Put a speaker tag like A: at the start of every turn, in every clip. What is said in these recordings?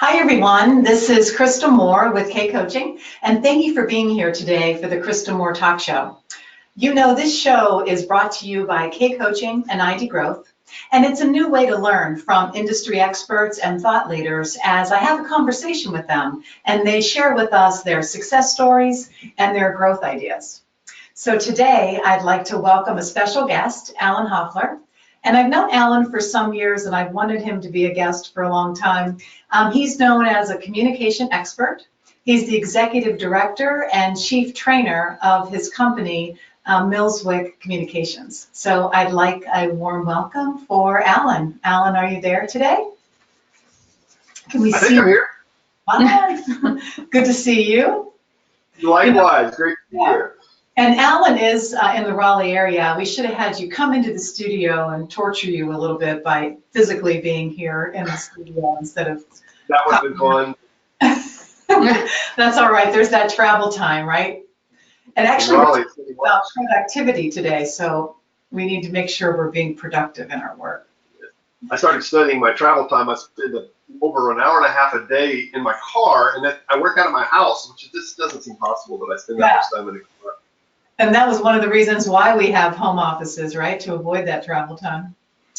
A: Hi everyone, this is Krista Moore with K Coaching, and thank you for being here today for the Krista Moore Talk Show. You know, this show is brought to you by K Coaching and ID Growth, and it's a new way to learn from industry experts and thought leaders as I have a conversation with them, and they share with us their success stories and their growth ideas. So today, I'd like to welcome a special guest, Alan Hoffler. And I've known Alan for some years, and I've wanted him to be a guest for a long time. He's known as a communication expert. He's the executive director and chief trainer of his company, Millswick Communications. So I'd like a warm welcome for Alan. Alan, are you there today? Can we see you?
B: I'm here.
A: Hi. Good to see you.
B: Likewise, great to be here.
A: And Alan is in the Raleigh area. We should have had you come into the studio and torture you a little bit by physically being here in the studio instead of...
B: That would have been fun.
A: That's all right. There's that travel time, right? And actually, we're talking about productivity today, so we need to make sure we're being productive in our work.
B: I started studying my travel time. I spend over an hour and a half a day in my car, and I work out of my house, which just doesn't seem possible that I spend that much time in the car.
A: And that was one of the reasons why we have home offices, right? To avoid that travel time.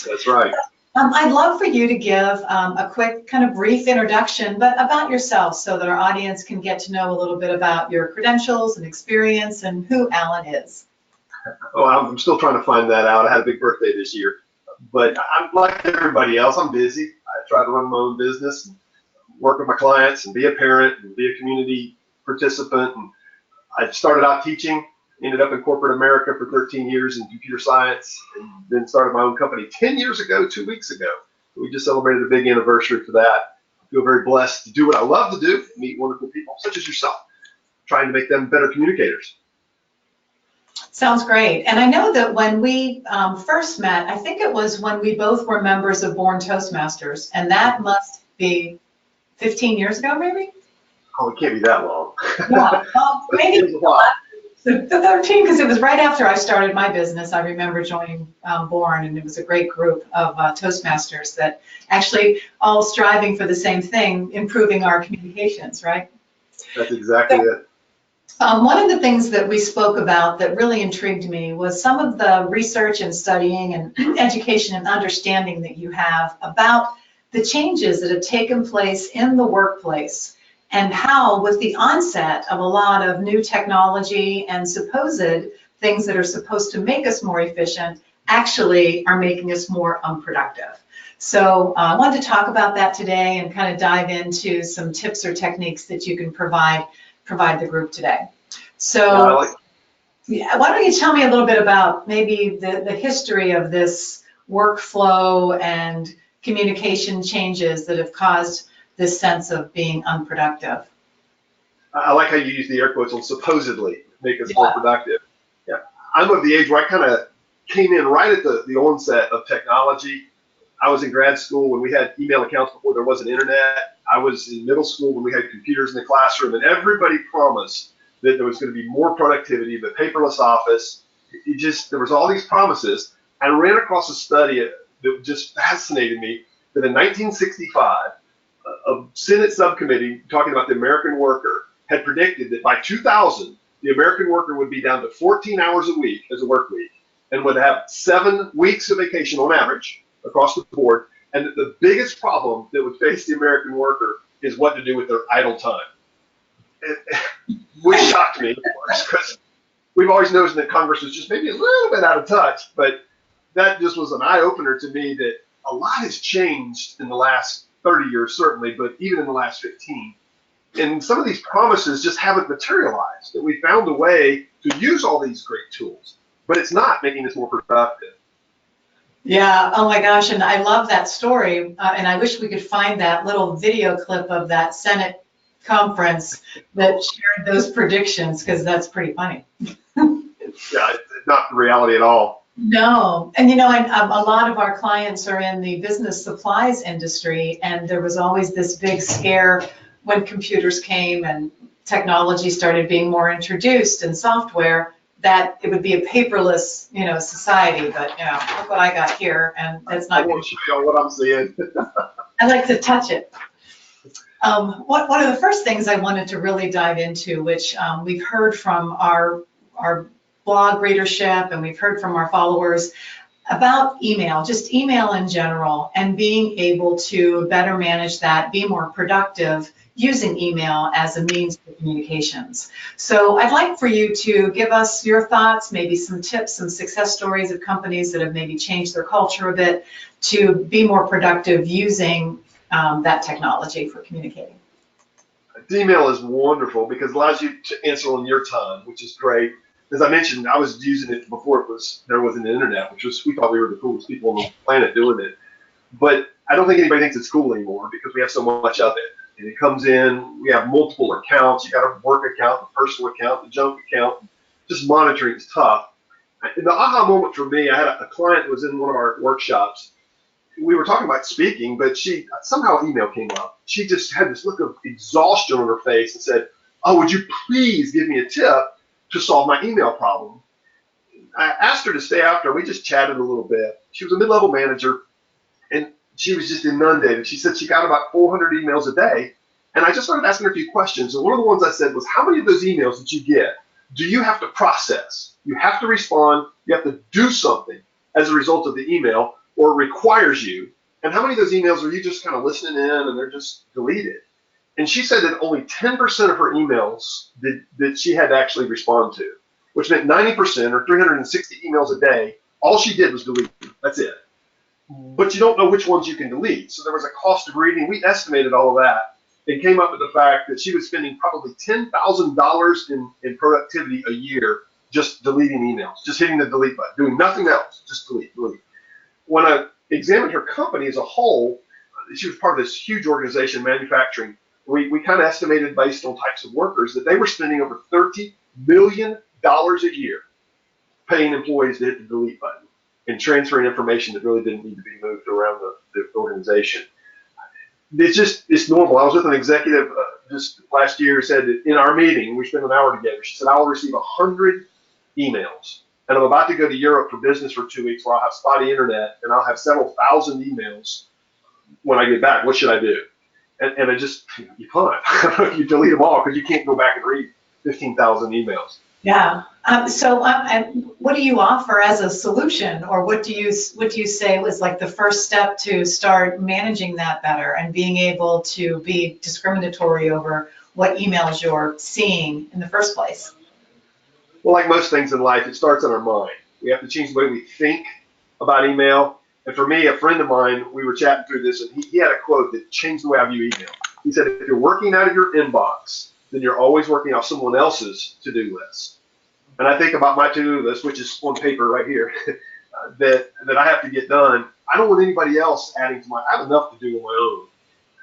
B: That's right.
A: I'd love for you to give a quick kind of brief introduction, but about yourself so that our audience can get to know a little bit about your credentials and experience and who Alan is.
B: Oh, I'm still trying to find that out. I had a big birthday this year. But I'm like everybody else. I'm busy. I try to run my own business, and work with my clients, and be a parent, and be a community participant. And I started out teaching. Ended up in corporate America for 13 years in computer science, and then started my own company 10 years ago, 2 weeks ago. We just celebrated a big anniversary for that. I feel very blessed to do what I love to do, meet wonderful people such as yourself, trying to make them better communicators.
A: Sounds great. And I know that when we first met, I think it was when we both were members of Born Toastmasters, and that must be 15 years ago, maybe?
B: Oh, it can't be that long.
A: Yeah, well, maybe. The 13, because it was right after I started my business. I remember joining Born, and it was a great group of Toastmasters that actually all striving for the same thing, improving our communications, right?
B: That's exactly it.
A: One of the things that we spoke about that really intrigued me was some of the research and studying and education and understanding that you have about the changes that have taken place in the workplace, and how, with the onset of a lot of new technology and supposed things that are supposed to make us more efficient, actually are making us more unproductive. So I wanted to talk about that today and kind of dive into some tips or techniques that you can provide the group today. So why don't you tell me a little bit about maybe the history of this workflow and communication changes that have caused this sense of being unproductive.
B: I like how you use the air quotes on supposedly make us more productive. Yeah, I'm of the age where I kind of came in right at the onset of technology. I was in grad school when we had email accounts before there was an internet. I was in middle school when we had computers in the classroom, and everybody promised that there was going to be more productivity, the paperless office. There was all these promises. I ran across a study that just fascinated me that in 1965, a Senate subcommittee talking about the American worker had predicted that by 2000, the American worker would be down to 14 hours a week as a work week and would have 7 weeks of vacation on average across the board, and that the biggest problem that would face the American worker is what to do with their idle time. Which shocked me, of course, because we've always known that Congress was just maybe a little bit out of touch, but that just was an eye-opener to me that a lot has changed in the last 30 years, certainly, but even in the last 15. And some of these promises just haven't materialized. That we found a way to use all these great tools, but it's not making us more productive.
A: Yeah, oh my gosh, and I love that story, and I wish we could find that little video clip of that Senate conference that shared those predictions, because that's pretty funny.
B: Yeah, it's not the reality at all.
A: No, and you know, a lot of our clients are in the business supplies industry, and there was always this big scare when computers came and technology started being more introduced and software, that it would be a paperless, you know, society. But you know, look what I got here, and it's not.
B: I won't show you what I'm seeing.
A: I like to touch it. One of the first things I wanted to really dive into, which we've heard from our blog readership and we've heard from our followers about email, just email in general, and being able to better manage that, be more productive using email as a means for communications. So I'd like for you to give us your thoughts, maybe some tips and success stories of companies that have maybe changed their culture a bit to be more productive using that technology for communicating.
B: Email is wonderful because it allows you to answer on your time, which is great. As I mentioned, I was using it before there wasn't the internet, which was, we thought we were the coolest people on the planet doing it. But I don't think anybody thinks it's cool anymore because we have so much of it. And it comes in, we have multiple accounts. You got a work account, a personal account, a junk account. Just monitoring is tough. And the aha moment for me, I had a client who was in one of our workshops. We were talking about speaking, but somehow email came up. She just had this look of exhaustion on her face and said, "Oh, would you please give me a tip to solve my email problem?" I asked her to stay after. We just chatted a little bit. She was a mid-level manager, and she was just inundated. She said she got about 400 emails a day, and I just started asking her a few questions. And one of the ones I said was, how many of those emails that you get do you have to process? You have to respond. You have to do something as a result of the email, or it requires you. And how many of those emails are you just kind of listening in and they're just deleted? And she said that only 10% of her emails that she had to actually respond to, which meant 90% or 360 emails a day, all she did was delete them. That's it. But you don't know which ones you can delete. So there was a cost of reading. We estimated all of that and came up with the fact that she was spending probably $10,000 in productivity a year just deleting emails, just hitting the delete button, doing nothing else, just delete. When I examined her company as a whole, she was part of this huge organization, manufacturing. We kind of estimated based on types of workers that they were spending over $30 million a year paying employees to hit the delete button and transferring information that really didn't need to be moved around the organization. It's normal. I was with an executive just last year who said that in our meeting, we spent an hour together. She said, I will receive 100 emails. And I'm about to go to Europe for business for 2 weeks where I'll have spotty internet and I'll have several thousand emails when I get back. What should I do? And I just, you punt. You delete them all because you can't go back and read 15,000 emails.
A: Yeah. So what do you offer as a solution, or what do you say was like the first step to start managing that better and being able to be discriminatory over what emails you're seeing in the first place?
B: Well, like most things in life, it starts in our mind. We have to change the way we think about email. And for me, a friend of mine, we were chatting through this, and he had a quote that changed the way I view email. He said, if you're working out of your inbox, then you're always working off someone else's to-do list. And I think about my to-do list, which is on paper right here, that I have to get done. I don't want anybody else adding to mine. I have enough to do on my own.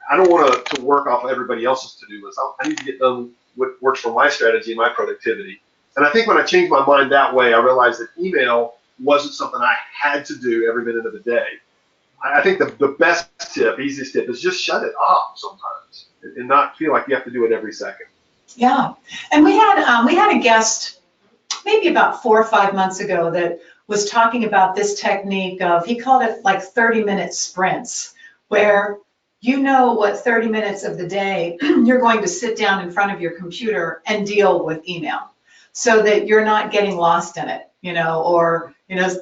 B: I don't want to work off of everybody else's to-do list. I need to get done what works for my strategy and my productivity. And I think when I changed my mind that way, I realized that email wasn't something I had to do every minute of the day. I think the best tip, easiest tip, is just shut it off sometimes and not feel like you have to do it every second.
A: Yeah, and we had a guest maybe about 4 or 5 months ago that was talking about this technique of, he called it like 30-minute sprints, where you know what 30 minutes of the day you're going to sit down in front of your computer and deal with email, so that you're not getting lost in it, or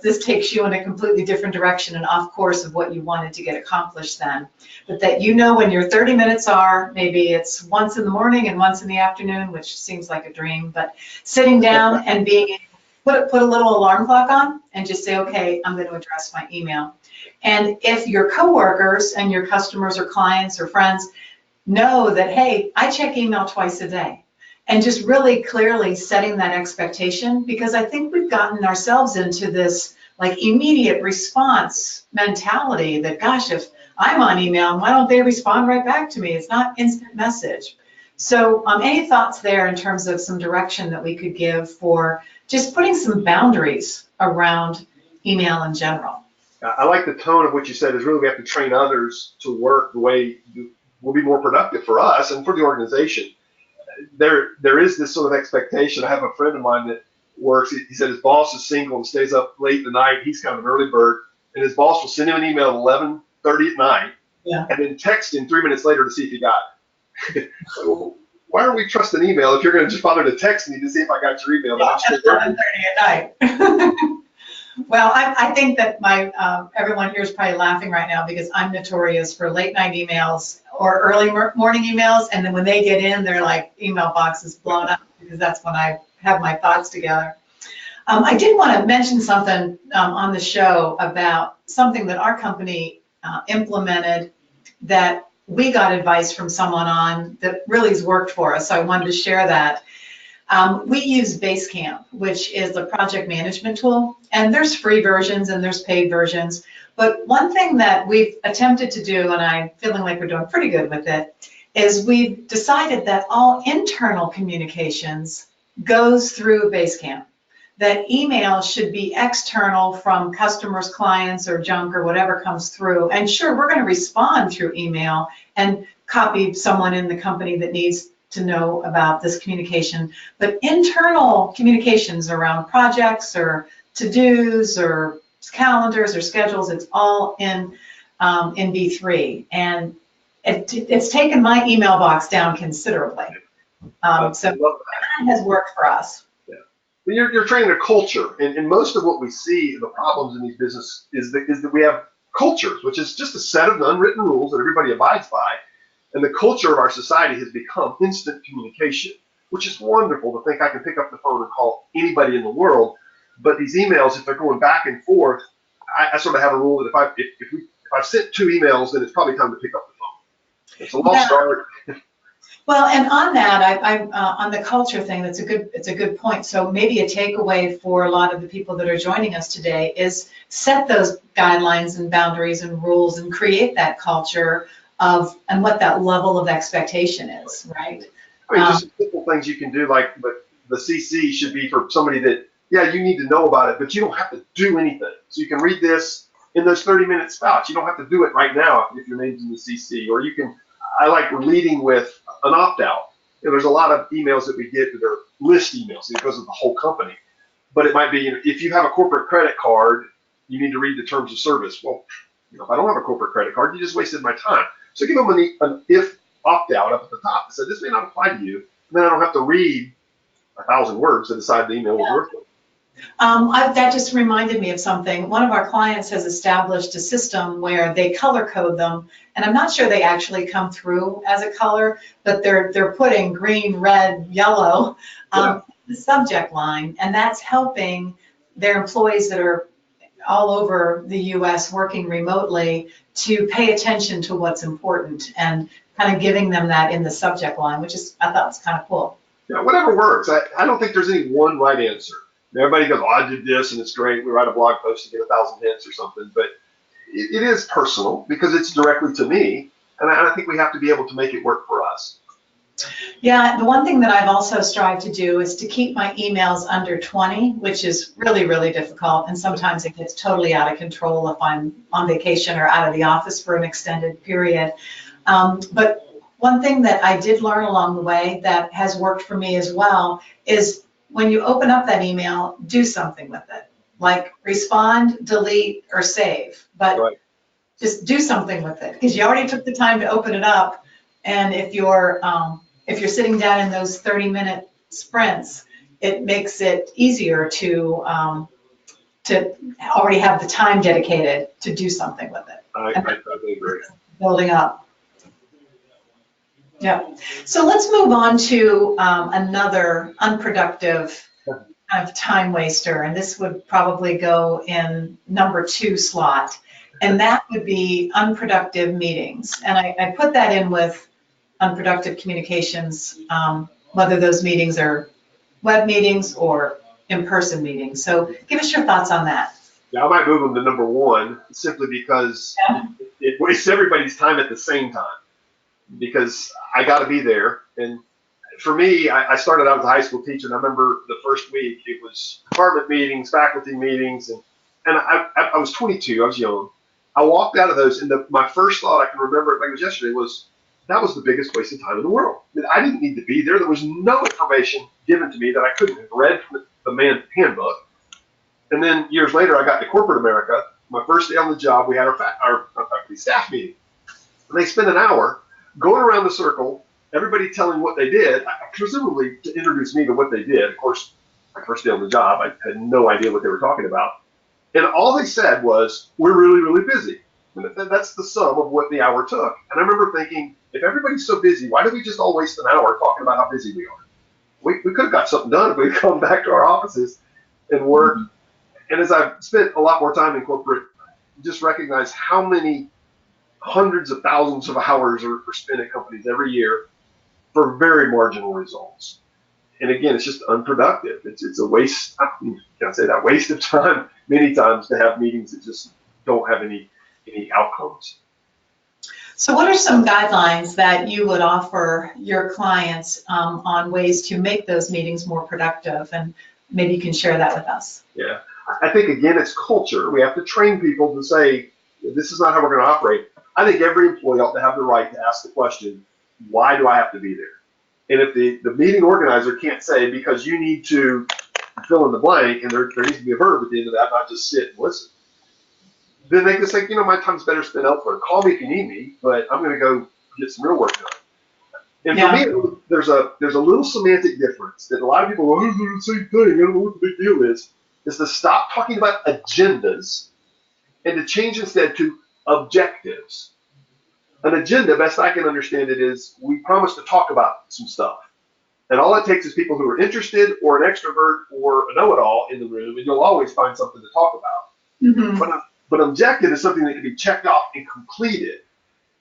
A: this takes you in a completely different direction and off course of what you wanted to get accomplished then. But that when your 30 minutes are, maybe it's once in the morning and once in the afternoon, which seems like a dream, but sitting down and being able to put a little alarm clock on and just say, okay, I'm going to address my email. And if your coworkers and your customers or clients or friends know that, hey, I check email twice a day, and just really clearly setting that expectation, because I think we've gotten ourselves into this like immediate response mentality that, gosh, if I'm on email, why don't they respond right back to me? It's not instant message. So any thoughts there in terms of some direction that we could give for just putting some boundaries around email in general?
B: I like the tone of what you said is really we have to train others to work the way will be more productive for us and for the organization. There is this sort of expectation. I have a friend of mine that works. He said his boss is single and stays up late in the night. He's kind of an early bird, and his boss will send him an email at 11:30 at night, and then text him 3 minutes later to see if he got Well, why are we trusting email if you're going to just bother to text me to see if I got your email?
A: Yeah, at 11:30 at night. Well, I think that my everyone here is probably laughing right now because I'm notorious for late night emails or early morning emails, and then when they get in, they're like email boxes blown up because that's when I have my thoughts together. I did want to mention something on the show about something that our company implemented that we got advice from someone on that really has worked for us. So I wanted to share that. We use Basecamp, which is a project management tool, and there's free versions and there's paid versions. But one thing that we've attempted to do, and I'm feeling like we're doing pretty good with it, is we've decided that all internal communications goes through Basecamp. That email should be external from customers, clients, or junk or whatever comes through. And sure, we're going to respond through email and copy someone in the company that needs to know about this communication. But internal communications around projects or to-dos or calendars or schedules, it's all in B3. And it's taken my email box down considerably. So that has worked for us.
B: You're training a culture, and most of what we see, the problems in these businesses is that we have cultures, which is just a set of unwritten rules that everybody abides by. And the culture of our society has become instant communication, which is wonderful to think I can pick up the phone and call anybody in the world. But these emails, if they're going back and forth, I sort of have a rule that if I've sent 2 emails, then it's probably time to pick up the phone. It's a lost start.
A: Well, and on that, on the culture thing, it's a good point. So maybe a takeaway for a lot of the people that are joining us today is set those guidelines and boundaries and rules and create that culture and what that level of expectation is, right?
B: I mean, just simple things you can do, like, but the CC should be for somebody that, yeah, you need to know about it, but you don't have to do anything. So you can read this in those 30-minute spots. You don't have to do it right now if your name's in the CC, or you can. I like leading with an opt-out. There's a lot of emails that we get that are list emails. It goes with the whole company. But it might be, if you have a corporate credit card, you need to read the terms of service. Well, if I don't have a corporate credit card, you just wasted my time. So give them an if opt-out up at the top. So this may not apply to you. And then I don't have to read 1,000 words to decide the email was worth it.
A: That just reminded me of something. One of our clients has established a system where they color code them, and I'm not sure they actually come through as a color, but they're putting green, red, yellow in the subject line, and that's helping their employees that are all over the U.S. working remotely to pay attention to what's important and kind of giving them that in the subject line, which is, I thought was kind of cool.
B: Yeah, whatever works. I don't think there's any one right answer. Everybody goes, oh, I did this and it's great. We write a blog post to get 1,000 hits or something. But it is personal because it's directly to me. And I think we have to be able to make it work for us.
A: Yeah, the one thing that I've also strived to do is to keep my emails under 20, which is really, really difficult. And sometimes it gets totally out of control if I'm on vacation or out of the office for an extended period. But one thing that I did learn along the way that has worked for me as well is when you open up that email, do something with it. Like respond, delete, or save. But just do something with it because you already took the time to open it up. And if you're sitting down in those 30-minute sprints, it makes it easier to already have the time dedicated to do something with it.
B: I totally agree.
A: Building up. Yeah. So let's move on to another unproductive kind of time waster, and this would probably go in number 2 slot, and that would be unproductive meetings. And I put that in with unproductive communications, whether those meetings are web meetings or in-person meetings. So give us your thoughts on that.
B: Yeah, I might move them to number 1 simply because it wastes everybody's time at the same time. Because I got to be there. And for me, I started out as a high school teacher, and I remember the first week it was department meetings, faculty meetings, and I was 22, I was young. I walked out of those, and my first thought, I can remember it like it was yesterday, was that was the biggest waste of time in the world. I didn't need to be there. There was no information given to me that I couldn't have read from the man's handbook. And then years later, I got to corporate America. My first day on the job, we had our faculty staff meeting. And they spent an hour going around the circle everybody telling what they did, presumably to introduce me to what they did. Of course, my first day on the job, I had no idea what they were talking about. And all they said was, we're really, really busy. And that's the sum of what the hour took. And I remember thinking, if everybody's so busy, why do we just all waste an hour talking about how busy we are? We could have got something done if we'd come back to our offices and work. And as I've spent a lot more time in corporate, just recognize how many hundreds of thousands of hours are spent at companies every year for very marginal results. And again, it's just unproductive. It's a waste, can I say that, waste of time many times to have meetings that just don't have any outcomes.
A: So what are some guidelines that you would offer your clients on ways to make those meetings more productive? And maybe you can share that with us.
B: Yeah, I think, again, it's culture. We have to train people to say, this is not how we're going to operate. I think every employee ought to have the right to ask the question, why do I have to be there? And if the meeting organizer can't say, because you need to fill in the blank, and there needs to be a verb at the end of that, not just sit and listen, then they can say, my time's better spent elsewhere. Call me if you need me, but I'm going to go get some real work done. And for me, there's a little semantic difference that a lot of people go, oh, the same thing, I don't know what the big deal is to stop talking about agendas and to change instead to objectives. An agenda, best I can understand it, is we promise to talk about some stuff. And all it takes is people who are interested or an extrovert or a know-it-all in the room, and you'll always find something to talk about. Mm-hmm. But objective is something that can be checked off and completed.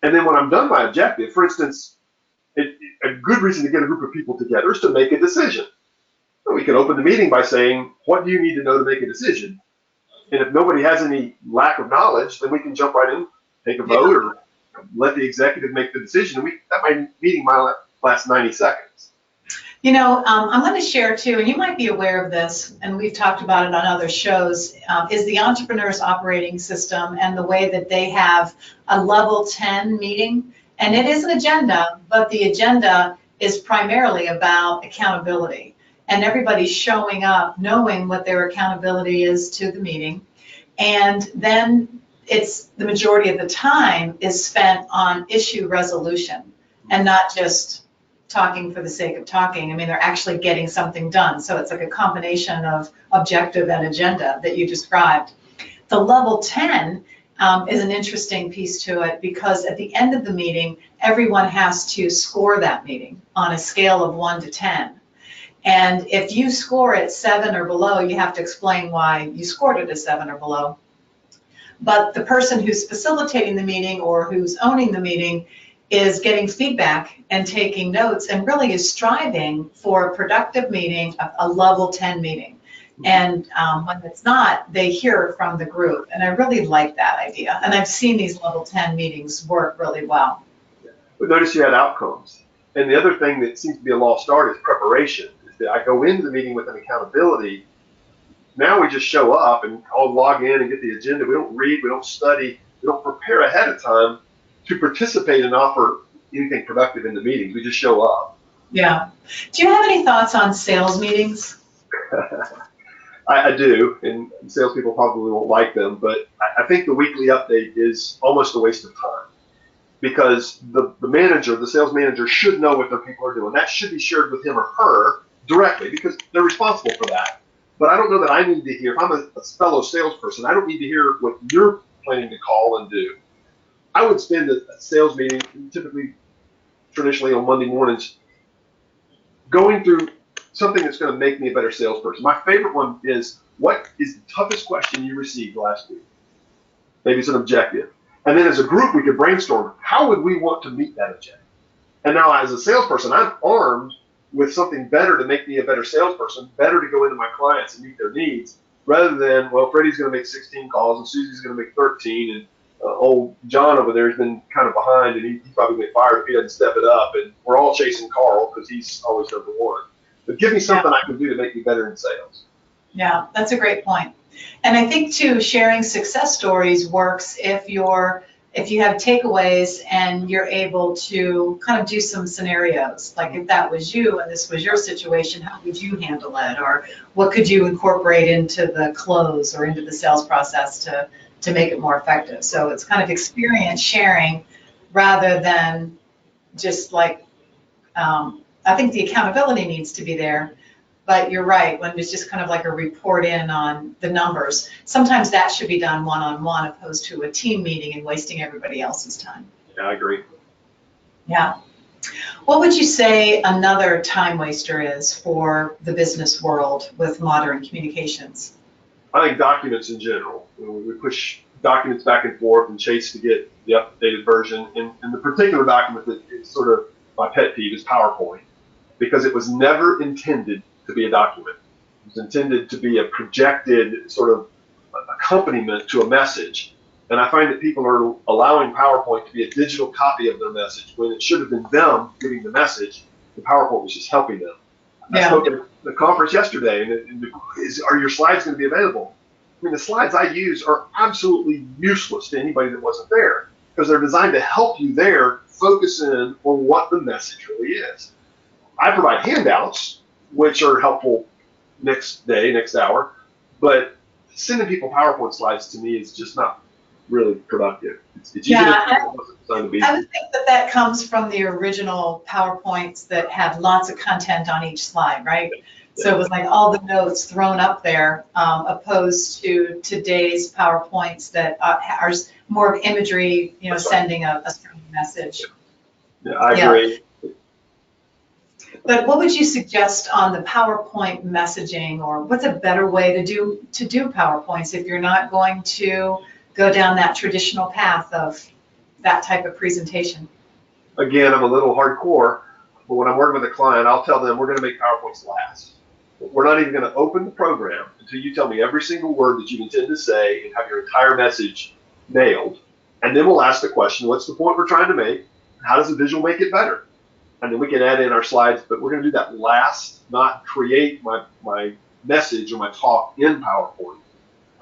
B: And then when I'm done my objective, for instance, a good reason to get a group of people together is to make a decision. So we can open the meeting by saying, what do you need to know to make a decision? And if nobody has any lack of knowledge, then we can jump right in, take a vote, or let the executive make the decision. And that meeting might last 90 seconds.
A: I'm going to share too, and you might be aware of this, and we've talked about it on other shows, is the entrepreneur's operating system and the way that they have a level 10 meeting. And it is an agenda, but the agenda is primarily about accountability. And everybody's showing up knowing what their accountability is to the meeting. And then it's the majority of the time is spent on issue resolution and not just talking for the sake of talking. I mean, they're actually getting something done. So it's like a combination of objective and agenda that you described. The level 10 is an interesting piece to it because at the end of the meeting, everyone has to score that meeting on a scale of 1 to 10. And if you score it 7 or below, you have to explain why you scored it a 7 or below. But the person who's facilitating the meeting or who's owning the meeting is getting feedback and taking notes and really is striving for a productive meeting, a level 10 meeting. And when it's not, they hear from the group. And I really like that idea. And I've seen these level 10 meetings work really well.
B: But notice you had outcomes. And the other thing that seems to be a lost art is preparation. Is that I go into the meeting with an accountability. Now we just show up and I'll log in and get the agenda. We don't read, we don't study, we don't prepare ahead of time to participate and offer anything productive in the meetings. We just show up.
A: Yeah. Do you have any thoughts on sales meetings?
B: I do, and salespeople probably won't like them, but I think the weekly update is almost a waste of time because the manager, the sales manager, should know what their people are doing. That should be shared with him or her directly because they're responsible for that. But I don't know that I need to hear, if I'm a fellow salesperson, I don't need to hear what you're planning to call and do. I would spend a sales meeting, typically, traditionally on Monday mornings, going through something that's going to make me a better salesperson. My favorite one is, what is the toughest question you received last week? Maybe it's an objective. And then as a group, we could brainstorm, how would we want to meet that objective? And now as a salesperson, I'm armed with something better to make me a better salesperson, better to go into my clients and meet their needs, rather than, well, Freddie's going to make 16 calls and Susie's going to make 13, and old John over there has been kind of behind, and he probably get fired if he doesn't step it up, and we're all chasing Carl because he's always number one. But give me something I can do to make me better in sales.
A: Yeah, that's a great point. And I think too, sharing success stories works if you have takeaways and you're able to kind of do some scenarios. Like if that was you and this was your situation, how would you handle it? Or what could you incorporate into the close or into the sales process to make it more effective? So it's kind of experience sharing rather than just like I think the accountability needs to be there, but you're right, when it's just kind of like a report in on the numbers, sometimes that should be done one-on-one opposed to a team meeting and wasting everybody else's time.
B: Yeah, I agree.
A: Yeah. What would you say another time waster is for the business world with modern communications?
B: I think documents in general. We push documents back and forth and chase to get the updated version. And the particular document that is sort of my pet peeve is PowerPoint, because it was never intended to be a document. It was intended to be a projected sort of accompaniment to a message. And I find that people are allowing PowerPoint to be a digital copy of their message when it should have been them giving the message. The PowerPoint was just helping them. I spoke at the conference yesterday, and are your slides going to be available? I mean, the slides I use are absolutely useless to anybody that wasn't there, because they're designed to help you there focus in on what the message really is. I provide handouts, which are helpful next day, next hour, but sending people PowerPoint slides to me is just not really productive. It's
A: Yeah,
B: it wasn't designed to be.
A: I would think that comes from the original PowerPoints that had lots of content on each slide, right? So it was like all the notes thrown up there, opposed to today's PowerPoints that are more of imagery, sending a strong message.
B: Yeah, I agree.
A: But what would you suggest on the PowerPoint messaging, or what's a better way to do PowerPoints if you're not going to go down that traditional path of that type of presentation?
B: Again, I'm a little hardcore, but when I'm working with a client, I'll tell them we're going to make PowerPoints last. We're not even going to open the program until you tell me every single word that you intend to say and have your entire message nailed. And then we'll ask the question, what's the point we're trying to make? How does the visual make it better? And then we can add in our slides, but we're going to do that last, not create my message or my talk in PowerPoint.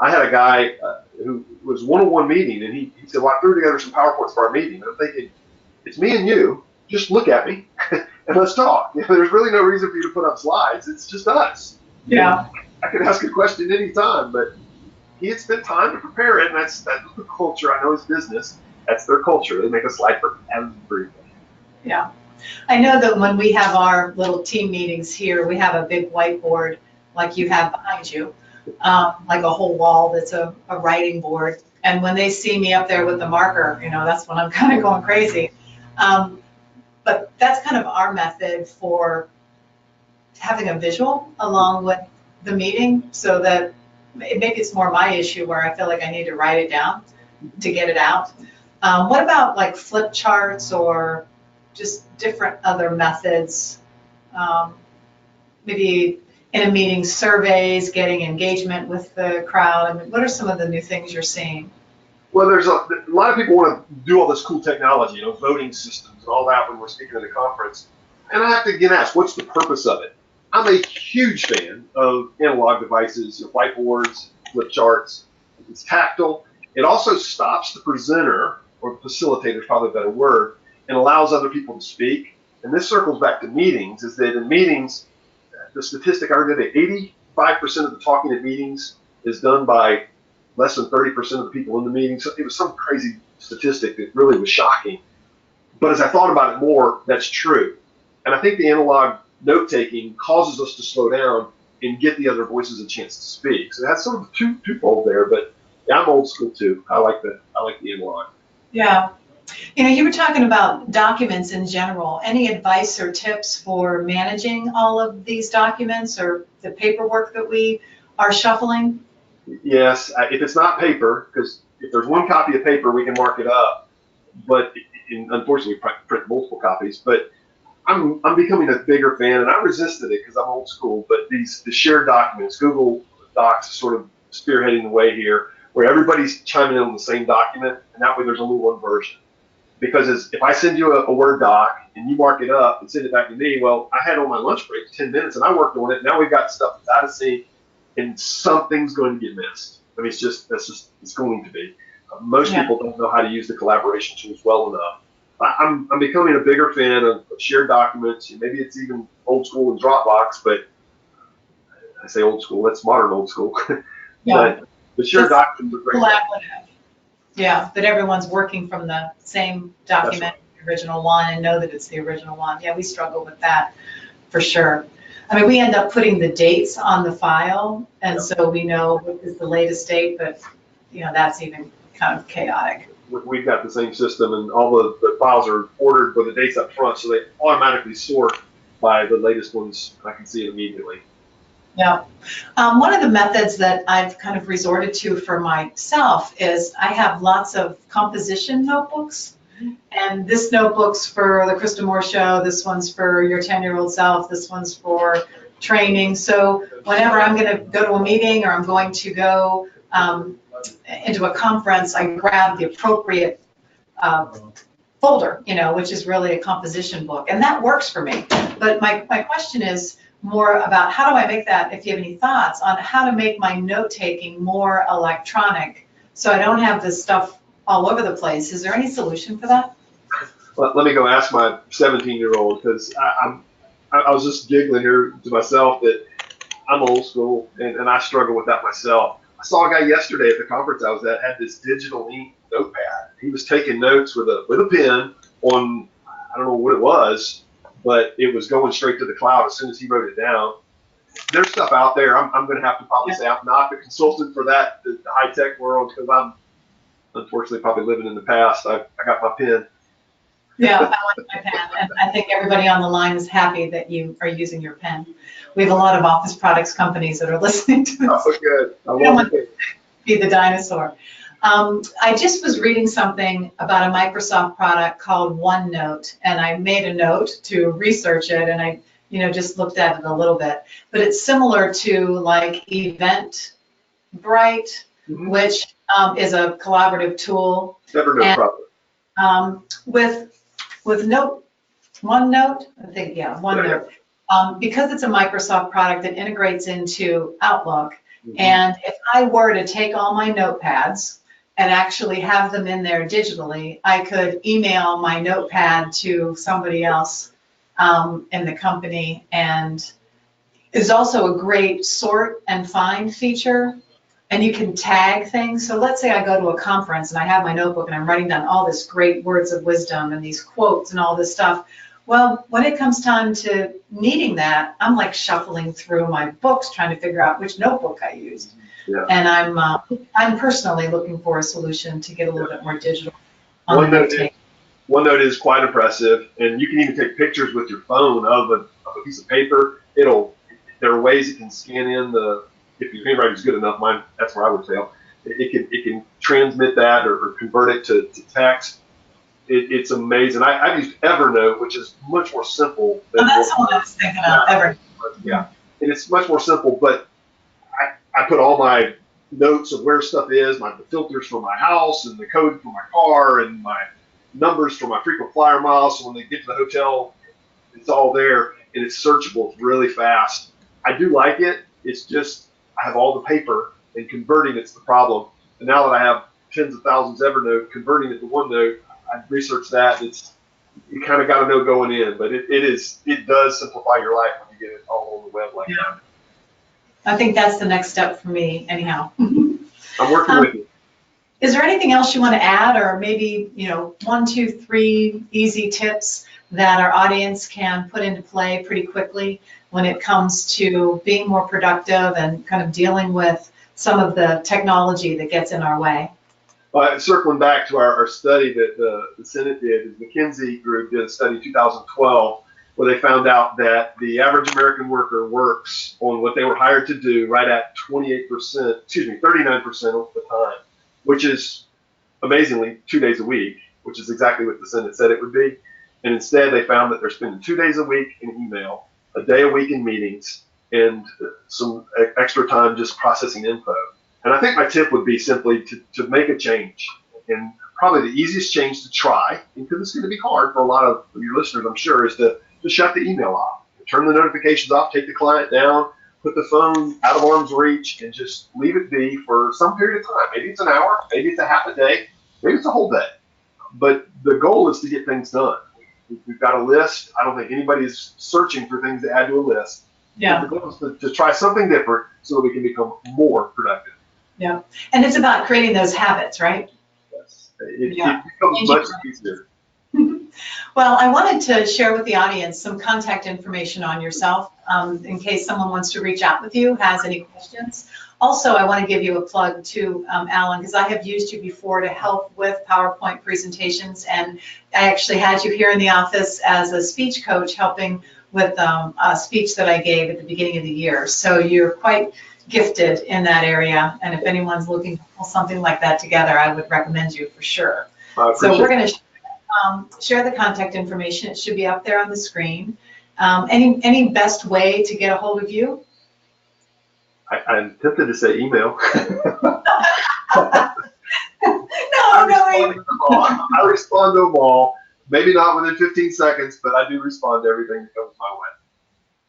B: I had a guy who was one-on-one meeting, and he said, well, I threw together some PowerPoints for our meeting. And I'm thinking, it's me and you. Just look at me and let's talk. There's really no reason for you to put up slides. It's just us.
A: Yeah.
B: I can ask a question anytime, but he had spent time to prepare it, and that's the culture. I know his business. That's their culture. They make a slide for everything.
A: Yeah. I know that when we have our little team meetings here, we have a big whiteboard like you have behind you, like a whole wall that's a writing board. And when they see me up there with the marker, that's when I'm kind of going crazy. But that's kind of our method for having a visual along with the meeting, so that maybe it's more my issue where I feel like I need to write it down to get it out. What about like flip charts or just different other methods? Maybe in a meeting, surveys, getting engagement with the crowd. I mean, what are some of the new things you're seeing?
B: Well, there's a lot of people want to do all this cool technology, voting systems and all that when we're speaking at a conference. And I have to again ask, what's the purpose of it? I'm a huge fan of analog devices, whiteboards, flip charts. It's tactile. It also stops the presenter, or facilitator is probably a better word, and allows other people to speak. And this circles back to meetings, is that in meetings, the statistic I heard today, 85% of the talking at meetings is done by less than 30% of the people in the meeting. So it was some crazy statistic that really was shocking. But as I thought about it more, that's true. And I think the analog note-taking causes us to slow down and get the other voices a chance to speak. So that's sort of twofold there, but yeah, I'm old school too. I like the analog.
A: Yeah. You were talking about documents in general. Any advice or tips for managing all of these documents or the paperwork that we are shuffling?
B: Yes, if it's not paper, because if there's one copy of paper, we can mark it up. But unfortunately, we print multiple copies. But I'm becoming a bigger fan, and I resisted it because I'm old school. But the shared documents, Google Docs, is sort of spearheading the way here, where everybody's chiming in on the same document, and that way there's only one version. Because if I send you a Word doc and you mark it up and send it back to me, well, I had on my lunch break 10 minutes and I worked on it. Now we've got stuff that's out of sync, and something's going to get missed. I mean, it's going to be. Most people don't know how to use the collaboration tools well enough. I'm becoming a bigger fan of shared documents. Maybe it's even old school in Dropbox, but I say old school, that's modern old school.
A: Yeah.
B: But the shared documents are great.
A: Collaborative. Yeah, that everyone's working from the same document, the original one and know that it's the original one. Yeah, we struggle with that for sure. I mean, we end up putting the dates on the file, and so we know what is the latest date, but, that's even kind of chaotic.
B: We've got the same system, and all the files are ordered with the dates up front, so they automatically sort by the latest ones. I can see it immediately.
A: Yeah. One of the methods that I've kind of resorted to for myself is I have lots of composition notebooks. And this notebook's for the Krista Moore Show, this one's for your 10-year-old self, this one's for training. So whenever I'm going to go to a meeting or I'm going to go into a conference, I grab the appropriate folder, which is really a composition book. And that works for me. But my question is more about how do I make that, if you have any thoughts on how to make my note-taking more electronic so I don't have this stuff all over the place. Is there any solution for that?
B: Well, let me go ask my 17-year-old, because I was just giggling here to myself that I'm old school and I struggle with that myself. I saw a guy yesterday at the conference I was at had this digital ink notepad. He was taking notes with a pen on, I don't know what it was, but it was going straight to the cloud as soon as he wrote it down. There's stuff out there. I'm going to have to probably say I'm not the consultant for that, the high-tech world, because I'm unfortunately probably living in the past. I got my pen.
A: Yeah, I like my pen, and I think everybody on the line is happy that you are using your pen. We have a lot of office products companies that are listening to this.
B: Oh, good. I
A: don't want to be the dinosaur. I just was reading something about a Microsoft product called OneNote, and I made a note to research it, and I, just looked at it a little bit. But it's similar to like Eventbrite, which is a collaborative tool.
B: Never know problem.
A: With OneNote, I think, OneNote. Because it's a Microsoft product that integrates into Outlook, and if I were to take all my notepads and actually have them in there digitally, I could email my notepad to somebody else in the company, and is also a great sort and find feature. And you can tag things. So let's say I go to a conference and I have my notebook and I'm writing down all this great words of wisdom and these quotes and all this stuff. Well, when it comes time to needing that, I'm like shuffling through my books trying to figure out which notebook I used.
B: Yeah.
A: And I'm personally looking for a solution to get a little bit more digital on the note-taking.
B: OneNote is quite impressive, and you can even take pictures with your phone of a piece of paper. There are ways it can scan in if your handwriting is good enough, that's where I would fail. It can transmit that or convert it to text. It's amazing. I've used Evernote, which is much more simple.
A: That's the one I was thinking of, Evernote.
B: Yeah, and it's much more simple, but I put all my notes of where stuff is, the filters for my house and the code for my car and my numbers for my frequent flyer miles. So when they get to the hotel, it's all there and it's searchable. It's really fast. I do like it. It's just I have all the paper, and converting it's the problem. And now that I have tens of thousands Evernote, converting it to OneNote, I researched that. You kind of got to know going in, but it does simplify your life when you get it all on the web like that.
A: I think that's the next step for me, anyhow.
B: I'm working with you.
A: Is there anything else you want to add, or maybe 1, 2, 3 easy tips that our audience can put into play pretty quickly when it comes to being more productive and kind of dealing with some of the technology that gets in our way?
B: Circling back to our study that the Senate did, the McKinsey group did a study in 2012 where they found out that the average American worker works on what they were hired to do right at 39% of the time, which is amazingly 2 days a week, which is exactly what the Senate said it would be. And instead, they found that they're spending 2 days a week in email, a day a week in meetings, and some extra time just processing info. And I think my tip would be simply to make a change. And probably the easiest change to try, because it's going to be hard for a lot of your listeners, I'm sure, is to shut the email off. Turn the notifications off, take the client down, put the phone out of arm's reach, and just leave it be for some period of time. Maybe it's an hour, maybe it's a half a day, maybe it's a whole day. But the goal is to get things done. We've got a list. I don't think anybody's searching for things to add to a list.
A: Yeah.
B: But the goal is to try something different so that we can become more productive.
A: Yeah. And it's about creating those habits, right?
B: Yes. It becomes much easier.
A: Well, I wanted to share with the audience some contact information on yourself in case someone wants to reach out with you, has any questions. Also, I want to give you a plug to Alan, because I have used you before to help with PowerPoint presentations, and I actually had you here in the office as a speech coach helping with a speech that I gave at the beginning of the year. So you're quite gifted in that area, and if anyone's looking to pull something like that together, I would recommend you for sure. So we're going to share the contact information. It should be up there on the screen. Any best way to get a hold of you?
B: I'm tempted to say email. I respond to them all. Maybe not within 15 seconds, but I do respond to everything that comes my way.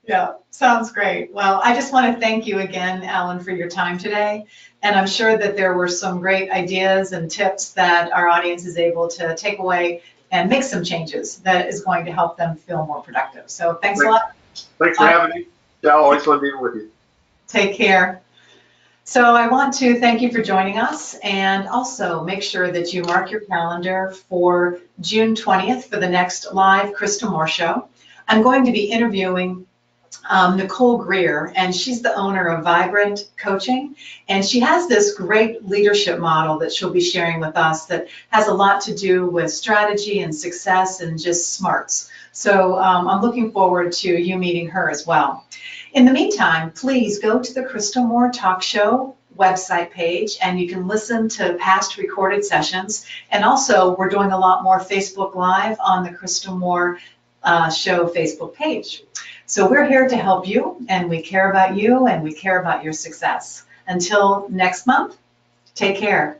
A: Yeah, sounds great. Well, I just want to thank you again, Alan, for your time today. And I'm sure that there were some great ideas and tips that our audience is able to take away and make some changes that is going to help them feel more productive. So thanks a lot.
B: Thanks for having me. Ciao, always fun being with you.
A: Take care. So I want to thank you for joining us, and also make sure that you mark your calendar for June 20th for the next live Krista Moore show. I'm going to be interviewing Nicole Greer, and she's the owner of Vibrant Coaching, and she has this great leadership model that she'll be sharing with us that has a lot to do with strategy and success and just smarts. So I'm looking forward to you meeting her as well. In the meantime, please go to the Krista Moore Talk Show website page, and you can listen to past recorded sessions. And also, we're doing a lot more Facebook Live on the Krista Moore Show Facebook page. So we're here to help you, and we care about you, and we care about your success. Until next month, take care.